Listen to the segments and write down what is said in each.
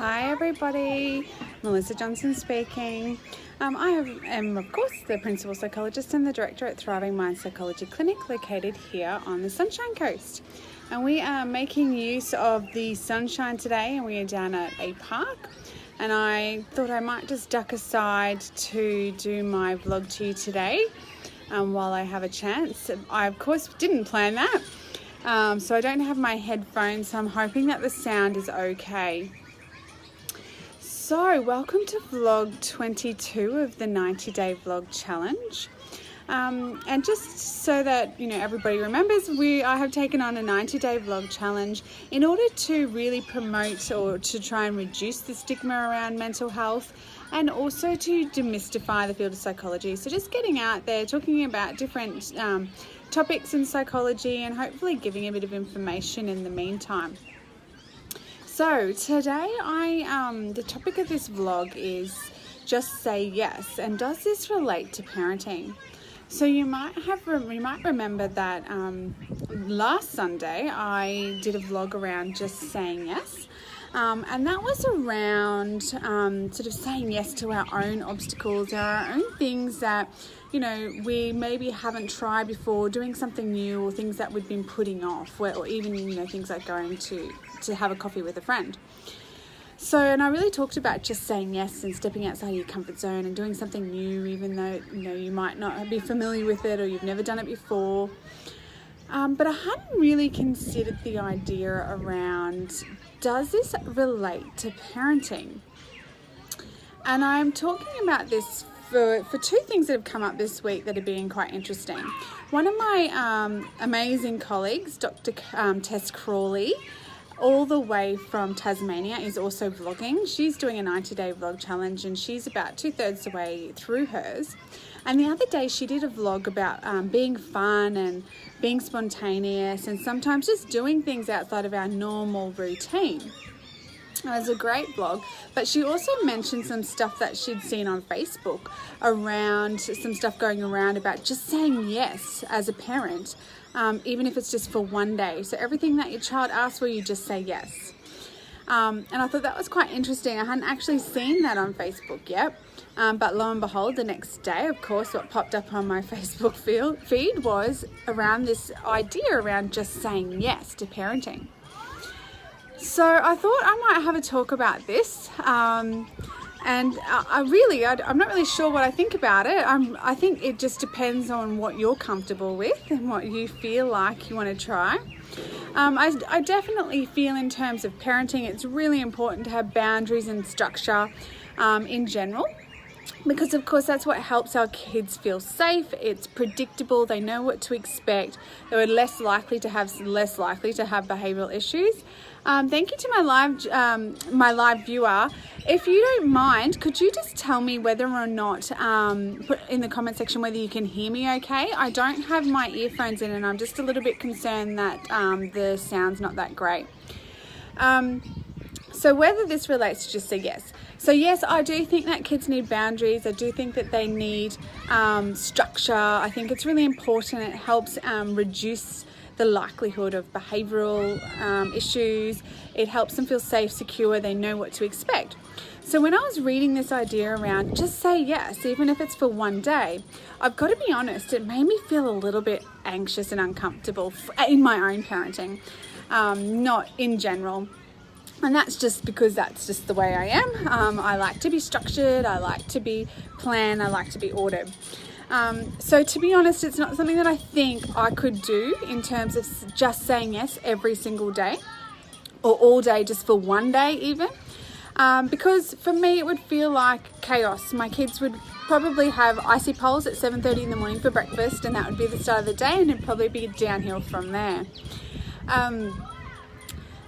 Hi everybody, Melissa Johnson speaking. I am of course the Principal Psychologist and the Director at Thriving Mind Psychology Clinic located here on the Sunshine Coast. And we are making use of the sunshine today, and we are down at a park. And I thought I might just duck aside to do my vlog to you today while I have a chance. I of course didn't plan that, so I don't have my headphones, so I'm hoping that the sound is okay. So, welcome to vlog 22 of the 90-day vlog challenge. And just so that everybody remembers, I have taken on a 90-day vlog challenge in order to really promote or to try and reduce the stigma around mental health, and also to demystify the field of psychology. So just getting out there, talking about different topics in psychology, and hopefully giving a bit of information in the meantime. So today the topic of this vlog is just say yes, and does this relate to parenting? So you might remember that last Sunday I did a vlog around just saying yes, and that was around sort of saying yes to our own obstacles, our own things that we maybe haven't tried before, doing something new, or things that we've been putting off, or even things like going to have a coffee with a friend. So, and I really talked about just saying yes and stepping outside your comfort zone and doing something new, even though you might not be familiar with it or you've never done it before. But I hadn't really considered the idea around, does this relate to parenting? And I'm talking about this for two things that have come up this week that have been quite interesting. One of my amazing colleagues, Dr. Tess Crawley, all the way from Tasmania, is also vlogging. She's doing a 90-day vlog challenge, and she's about 2/3 the way through hers. And the other day she did a vlog about being fun and being spontaneous, and sometimes just doing things outside of our normal routine. It was a great vlog, but she also mentioned some stuff that she'd seen on Facebook around some stuff going around about just saying yes as a parent, even if it's just for one day. So everything that your child asks for, you just say yes. And I thought that was quite interesting. I hadn't actually seen that on Facebook yet, but lo and behold, the next day, of course, what popped up on my Facebook feed was around this idea around just saying yes to parenting. So I thought I might have a talk about this, and I'm not really sure what I think about it. I think it just depends on what you're comfortable with and what you feel like you want to try. I definitely feel in terms of parenting, it's really important to have boundaries and structure in general. Because of course that's what helps our kids feel safe. It's predictable. They know what to expect. They're less likely to have behavioural issues. Thank you to my live viewer. If you don't mind, could you just tell me whether or not put in the comment section whether you can hear me okay? I don't have my earphones in, and I'm just a little bit concerned that the sound's not that great. So whether this relates to just say yes. So yes, I do think that kids need boundaries. I do think that they need structure. I think it's really important. It helps reduce the likelihood of behavioural issues. It helps them feel safe, secure. They know what to expect. So when I was reading this idea around just say yes, even if it's for one day, I've got to be honest, it made me feel a little bit anxious and uncomfortable in my own parenting, not in general. And that's just because that's just the way I am. I like to be structured, I like to be planned, I like to be ordered. So to be honest, it's not something that I think I could do in terms of just saying yes every single day, or all day just for one day even. Because for me it would feel like chaos. My kids would probably have icy poles at 7:30 in the morning for breakfast, and that would be the start of the day, and it'd probably be downhill from there.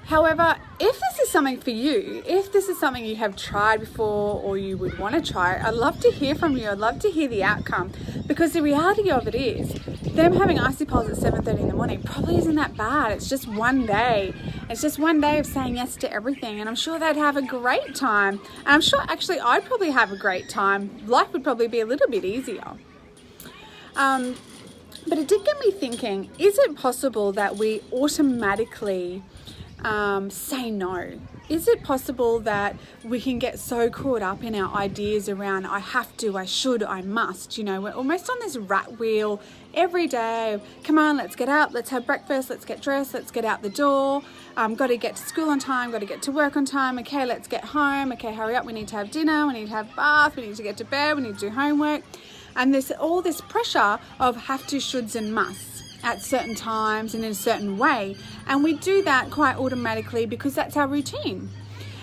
However, if this is something for you, if this is something you have tried before or you would want to try, I'd love to hear from you. I'd love to hear the outcome, because the reality of it is them having icy poles at 7:30 in the morning probably isn't that bad. It's just one day. It's just one day of saying yes to everything, and I'm sure they'd have a great time. And I'm sure actually I'd probably have a great time. Life would probably be a little bit easier. But it did get me thinking, is it possible that we automatically say no? Is it possible that we can get so caught up in our ideas around I have to, I should, I must? You know, we're almost on this rat wheel every day. Come on, let's get up, let's have breakfast, let's get dressed, let's get out the door. Got to get to school on time, got to get to work on time. Okay, let's get home. Okay, hurry up, we need to have dinner, we need to have a bath, we need to get to bed, we need to do homework. And there's all this pressure of have to, shoulds and musts at certain times and in a certain way, and we do that quite automatically because that's our routine.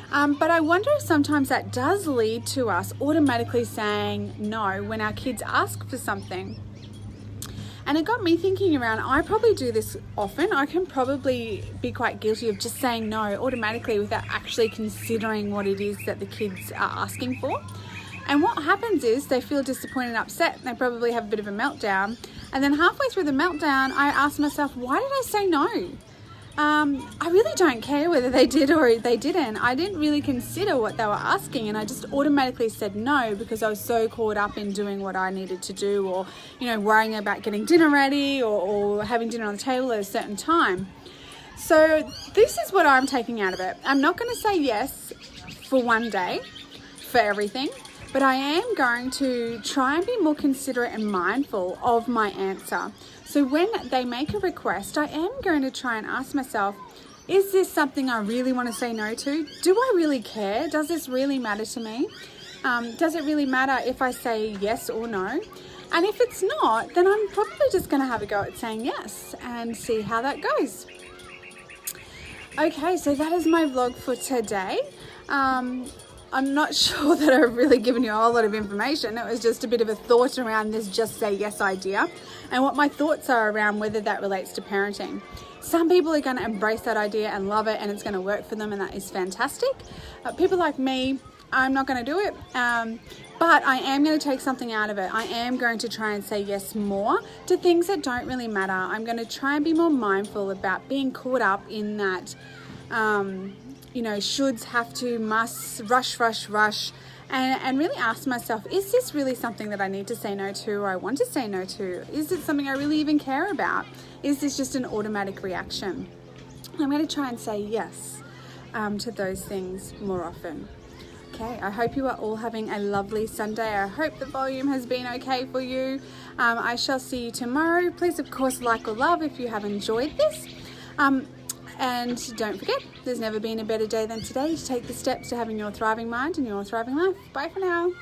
But I wonder if sometimes that does lead to us automatically saying no when our kids ask for something. And it got me thinking around, I probably do this often. I can probably be quite guilty of just saying no automatically without actually considering what it is that the kids are asking for. And what happens is they feel disappointed and upset. They probably have a bit of a meltdown. And then halfway through the meltdown, I ask myself, why did I say no? I really don't care whether they did or they didn't. I didn't really consider what they were asking, and I just automatically said no because I was so caught up in doing what I needed to do, or, you know, worrying about getting dinner ready or having dinner on the table at a certain time. So this is what I'm taking out of it. I'm not going to say yes for one day for everything, but I am going to try and be more considerate and mindful of my answer. So when they make a request, I am going to try and ask myself, is this something I really want to say no to? Do I really care? Does this really matter to me? Does it really matter if I say yes or no? And if it's not, then I'm probably just going to have a go at saying yes and see how that goes. Okay, so that is my vlog for today. I'm not sure that I've really given you a whole lot of information. It was just a bit of a thought around this just say yes idea and what my thoughts are around whether that relates to parenting. Some people are going to embrace that idea and love it and it's going to work for them, and that is fantastic. People like me, I'm not going to do it, but I am going to take something out of it. I am going to try and say yes more to things that don't really matter. I'm going to try and be more mindful about being caught up in that you know, shoulds, have to, musts, rush, and really ask myself, is this really something that I need to say no to or I want to say no to? Is it something I really even care about? Is this just an automatic reaction? I'm going to try and say yes to those things more often. Okay, I hope you are all having a lovely Sunday. I hope the volume has been okay for you. I shall see you tomorrow. Please, of course, like or love if you have enjoyed this. And don't forget, there's never been a better day than today to take the steps to having your thriving mind and your thriving life. Bye for now.